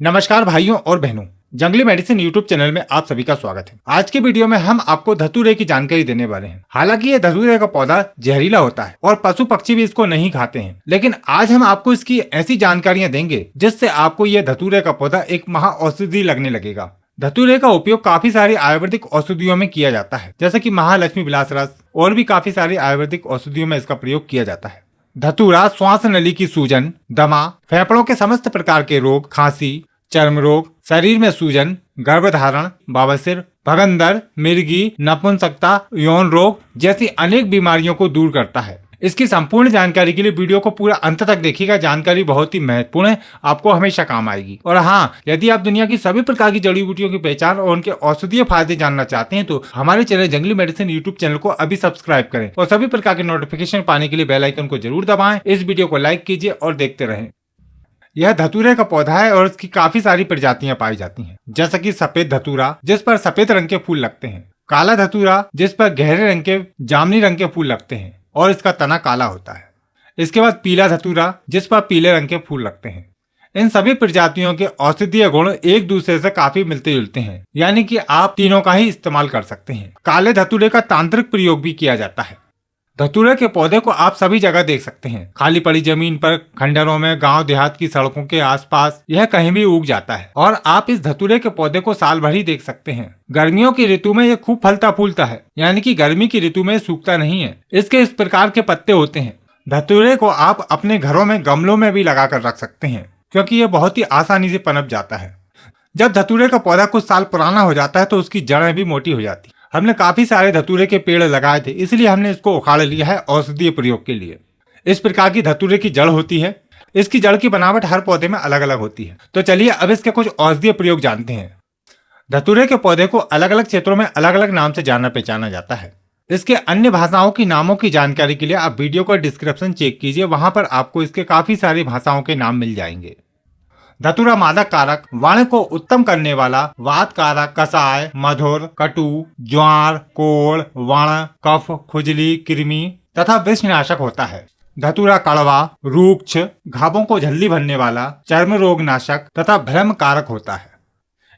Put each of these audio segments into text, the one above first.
नमस्कार भाइयों और बहनों, जंगली मेडिसिन यूट्यूब चैनल में आप सभी का स्वागत है। आज के वीडियो में हम आपको धतूरे की जानकारी देने वाले हैं। हालांकि ये धतूरे का पौधा जहरीला होता है और पशु पक्षी भी इसको नहीं खाते हैं, लेकिन आज हम आपको इसकी ऐसी जानकारियां देंगे जिससे आपको ये धतूरे का पौधा एक महा औषधि लगने लगेगा। धतूरे का उपयोग काफी सारी आयुर्वेदिक औषधियों में किया जाता है, जैसे कि महालक्ष्मी विलास रस और भी काफी सारी आयुर्वेदिक औषधियों में इसका प्रयोग किया जाता है। धतूरा श्वास नली की सूजन, दमा, फेफड़ों के समस्त प्रकार के रोग, खांसी, चर्म रोग, शरीर में सूजन, गर्भधारण, बवासीर, भगंदर, मिर्गी, नपुंसकता, यौन रोग जैसी अनेक बीमारियों को दूर करता है। इसकी संपूर्ण जानकारी के लिए वीडियो को पूरा अंत तक देखिएगा। जानकारी बहुत ही महत्वपूर्ण है, आपको हमेशा काम आएगी। और हाँ, यदि आप दुनिया की सभी प्रकार की जड़ी बूटियों की पहचान और उनके औषधीय फायदे जानना चाहते हैं तो हमारे चैनल जंगली मेडिसिन यूट्यूब चैनल को अभी सब्सक्राइब करें और सभी प्रकार के नोटिफिकेशन पाने के लिए बेल आइकन को जरूर दबाएं। इस वीडियो को लाइक कीजिए और देखते रहें। यह धतूरे का पौधा है और इसकी काफी सारी प्रजातियां पाई जाती हैं, जैसा कि सफेद धतूरा जिस पर सफेद रंग के फूल लगते हैं, काला धतूरा जिस पर गहरे रंग के जामुनी रंग के फूल लगते हैं और इसका तना काला होता है। इसके बाद पीला धतूरा जिस पर पीले रंग के फूल लगते हैं। इन सभी प्रजातियों के औषधीय गुण एक दूसरे से काफी मिलते जुलते हैं, यानी कि आप तीनों का ही इस्तेमाल कर सकते हैं। काले धतूरे का तांत्रिक प्रयोग भी किया जाता है। धतूरे के पौधे को आप सभी जगह देख सकते हैं, खाली पड़ी जमीन पर, खंडरों में, गांव देहात की सड़कों के आसपास, यह कहीं भी उग जाता है। और आप इस धतूरे के पौधे को साल भर ही देख सकते हैं। गर्मियों की ऋतु में यह खूब फलता फूलता है, यानी कि गर्मी की ऋतु में सूखता नहीं है। इसके इस प्रकार के पत्ते होते हैं। धतूरे को आप अपने घरों में गमलों में भी लगा कर रख सकते हैं, क्योंकि यह बहुत ही आसानी से पनप जाता है। जब धतूरे का पौधा कुछ साल पुराना हो जाता है तो उसकी जड़ें भी मोटी हो जाती है। हमने काफी सारे धतूरे के पेड़ लगाए थे, इसलिए हमने इसको उखाड़ लिया है औषधीय प्रयोग के लिए। इस प्रकार की धतूरे की जड़ होती है। इसकी जड़ की बनावट हर पौधे में अलग अलग होती है। तो चलिए अब इसके कुछ औषधीय प्रयोग जानते हैं। धतूरे के पौधे को अलग अलग क्षेत्रों में अलग अलग नाम से जाना पहचाना जाता है। इसके अन्य भाषाओं की नामों की जानकारी के लिए आप वीडियो का डिस्क्रिप्शन चेक कीजिए, वहां पर आपको इसके काफी सारी भाषाओं के नाम मिल जाएंगे। धतूरा मादक कारक, वाणी को उत्तम करने वाला, वात कारक, कसाय, मधुर, कटु, ज्वार, कोड़, वाण, कफ, खुजली, कृमि तथा विषनाशक होता है। धतूरा कड़वा, रूक्ष, घावों को झल्ली भरने वाला, चर्म रोग नाशक तथा भ्रम कारक होता है।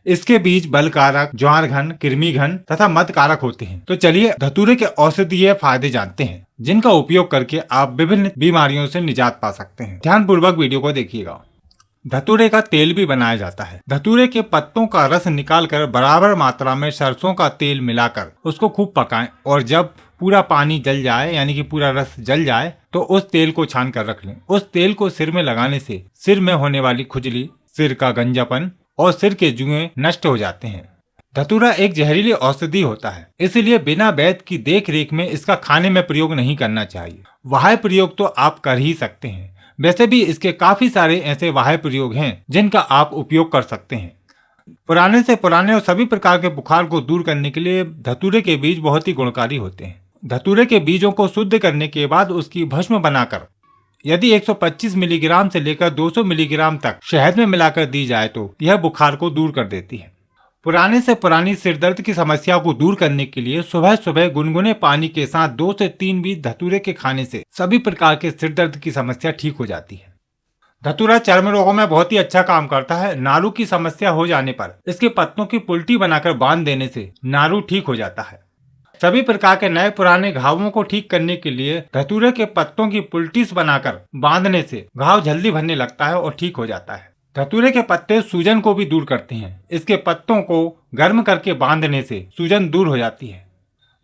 इसके बीज बल कारक, ज्वार घन, कृमि घन तथा मद कारक होते हैं। तो चलिए धतूरे के औषधीय फायदे जानते हैं, जिनका उपयोग करके आप विभिन्न बीमारियों से निजात पा सकते हैं। ध्यानपूर्वक वीडियो को देखिएगा। धतूरे का तेल भी बनाया जाता है। धतूरे के पत्तों का रस निकालकर बराबर मात्रा में सरसों का तेल मिलाकर उसको खूब पकाएं और जब पूरा पानी जल जाए, यानी कि पूरा रस जल जाए, तो उस तेल को छान कर रख लें। उस तेल को सिर में लगाने से सिर में होने वाली खुजली, सिर का गंजापन और सिर के जुएं नष्ट हो जाते हैं। धतूरा एक जहरीली औषधि होता है, इसलिए बिना वैद्य की देख रेख में इसका खाने में प्रयोग नहीं करना चाहिए। बाह्य प्रयोग तो आप कर ही सकते हैं। वैसे भी इसके काफी सारे ऐसे बाह्य प्रयोग हैं जिनका आप उपयोग कर सकते हैं। पुराने से पुराने और सभी प्रकार के बुखार को दूर करने के लिए धतूरे के बीज बहुत ही गुणकारी होते हैं। धतूरे के बीजों को शुद्ध करने के बाद उसकी भस्म बनाकर यदि 125 मिलीग्राम से लेकर 200 मिलीग्राम तक शहद में मिलाकर दी जाए तो यह बुखार को दूर कर देती है। पुराने से पुरानी सिरदर्द की समस्या को दूर करने के लिए सुबह सुबह गुनगुने पानी के साथ 2 से 3 बीज धतूरे के खाने से सभी प्रकार के सिरदर्द की समस्या ठीक हो जाती है। धतूरा चर्म रोगों में बहुत ही अच्छा काम करता है। नारू की समस्या हो जाने पर इसके पत्तों की पुल्टी बनाकर बांध देने से नारू ठीक हो जाता है। सभी प्रकार के नए पुराने घावों को ठीक करने के लिए धतूरे के पत्तों की पुल्टीस बनाकर बांधने से घाव जल्दी भरने लगता है और ठीक हो जाता है। धतूरे के पत्ते सूजन को भी दूर करते हैं। इसके पत्तों को गर्म करके बांधने से सूजन दूर हो जाती है।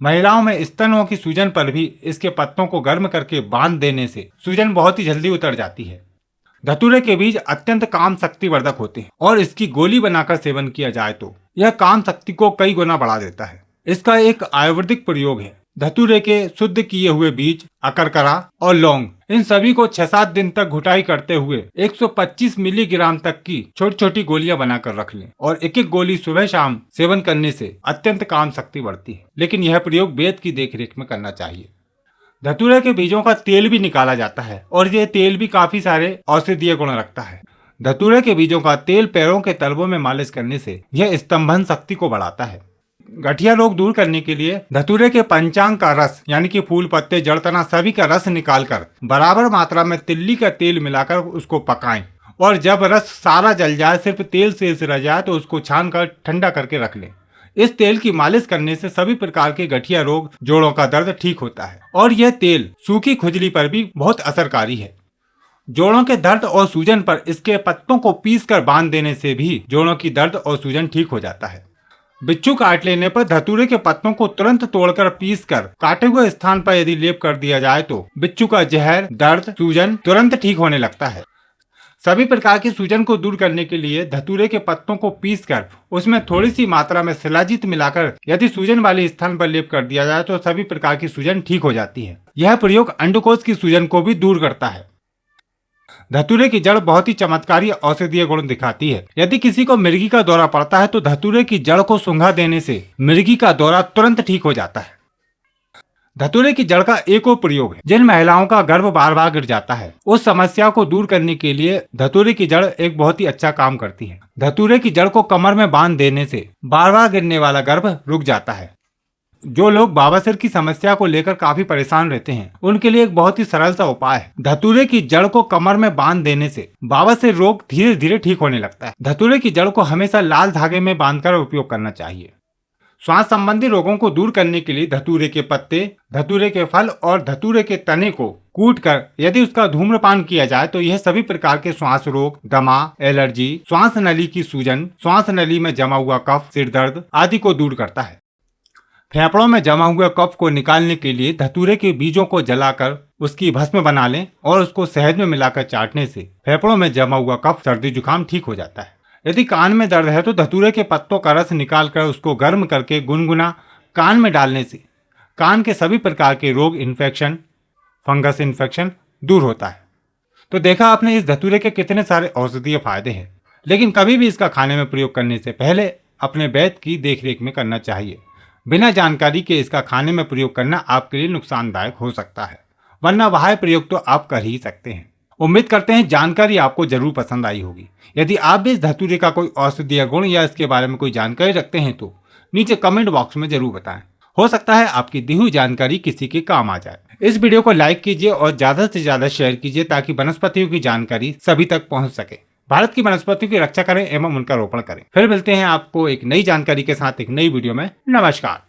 महिलाओं में स्तनों की सूजन पर भी इसके पत्तों को गर्म करके बांध देने से सूजन बहुत ही जल्दी उतर जाती है। धतूरे के बीज अत्यंत काम शक्तिवर्धक होते हैं और इसकी गोली बनाकर सेवन किया जाए तो यह काम शक्ति को कई गुना बढ़ा देता है। इसका एक आयुर्वेदिक प्रयोग है। धतूरे के शुद्ध किए हुए बीज, अकरकरा और लौंग, इन सभी को 6-7 दिन तक घुटाई करते हुए 125 मिलीग्राम तक की छोटी छोटी गोलियां बनाकर रख लें और एक एक गोली सुबह शाम सेवन करने से अत्यंत काम शक्ति बढ़ती है। लेकिन यह प्रयोग वेद की देखरेख में करना चाहिए। धतूरे के बीजों का तेल भी निकाला जाता है और यह तेल भी काफी सारे औषधीय गुण रखता है। धतूरे के बीजों का तेल पैरों के तलवों में मालिश करने से यह स्तंभन शक्ति को बढ़ाता है। गठिया रोग दूर करने के लिए धतूरे के पंचांग का रस, यानी कि फूल, पत्ते, जड़, तना सभी का रस निकालकर बराबर मात्रा में तिल्ली का तेल मिलाकर उसको पकाएं और जब रस सारा जल जाए, सिर्फ तेल से रह जाए, तो उसको छान कर ठंडा करके रख लें। इस तेल की मालिश करने से सभी प्रकार के गठिया रोग, जोड़ों का दर्द ठीक होता है और यह तेल सूखी खुजली पर भी बहुत असरकारी है। जोड़ों के दर्द और सूजन पर इसके पत्तों को पीसकर बांध देने से भी जोड़ों की दर्द और सूजन ठीक हो जाता है। बिच्छू काट लेने पर धतूरे के पत्तों को तुरंत तोड़कर पीसकर काटे हुए स्थान पर यदि लेप कर दिया जाए तो बिच्छू का जहर, दर्द, सूजन तुरंत ठीक होने लगता है। सभी प्रकार की सूजन को दूर करने के लिए धतूरे के पत्तों को पीसकर उसमें थोड़ी सी मात्रा में शिलाजीत मिलाकर यदि सूजन वाले स्थान पर लेप कर दिया जाए तो सभी प्रकार की सूजन ठीक हो जाती है। यह प्रयोग अंडकोश की सूजन को भी दूर करता है। धतूरे की जड़ बहुत ही चमत्कारी औषधीय गुण दिखाती है। यदि किसी को मिर्गी का दौरा पड़ता है तो धतूरे की जड़ को सूंघा देने से मिर्गी का दौरा तुरंत ठीक हो जाता है। धतूरे की जड़ का एक और प्रयोग है। जिन महिलाओं का गर्भ बार बार गिर जाता है, उस समस्या को दूर करने के लिए धतूरे की जड़ एक बहुत ही अच्छा काम करती है। धतूरे की जड़ को कमर में बांध देने से बार बार गिरने वाला गर्भ रुक जाता है। जो लोग बवासीर की समस्या को लेकर काफी परेशान रहते हैं, उनके लिए एक बहुत ही सरल सा उपाय है। धतूरे की जड़ को कमर में बांध देने से बवासीर रोग धीरे धीरे ठीक होने लगता है। धतूरे की जड़ को हमेशा लाल धागे में बांधकर उपयोग करना चाहिए। श्वास संबंधी रोगों को दूर करने के लिए धतूरे के पत्ते, धतूरे के फल और धतूरे के तने को कूटकर यदि उसका धूम्रपान किया जाए तो यह सभी प्रकार के श्वास रोग, दमा, एलर्जी, श्वास नली की सूजन, श्वास नली में जमा हुआ कफ, सिर दर्द आदि को दूर करता है। फेफड़ों में जमा हुए कफ को निकालने के लिए धतूरे के बीजों को जलाकर उसकी भस्म बना लें और उसको शहद में मिलाकर चाटने से फेफड़ों में जमा हुआ कफ, सर्दी जुकाम ठीक हो जाता है। यदि कान में दर्द है तो धतूरे के पत्तों का रस निकालकर उसको गर्म करके गुनगुना कान में डालने से कान के सभी प्रकार के रोग, इन्फेक्शन, फंगस इन्फेक्शन दूर होता है। तो देखा आपने इस धतूरे के कितने सारे औषधीय फायदे हैं, लेकिन कभी भी इसका खाने में प्रयोग करने से पहले अपने वैद्य की देखरेख में करना चाहिए। बिना जानकारी के इसका खाने में प्रयोग करना आपके लिए नुकसानदायक हो सकता है, वरना बाह्य प्रयोग तो आप कर ही सकते हैं। उम्मीद करते हैं जानकारी आपको जरूर पसंद आई होगी। यदि आप भी इस धतूरे का कोई औषधीय गुण या इसके बारे में कोई जानकारी रखते हैं तो नीचे कमेंट बॉक्स में जरूर बताएं। हो सकता है आपकी दी हुई जानकारी किसी के काम आ जाए। इस वीडियो को लाइक कीजिए और ज्यादा से ज्यादा शेयर कीजिए ताकि वनस्पतियों की जानकारी सभी तक पहुंच सके। भारत की वनस्पतियों की रक्षा करें एवं उनका रोपण करें। फिर मिलते हैं आपको एक नई जानकारी के साथ एक नई वीडियो में। नमस्कार।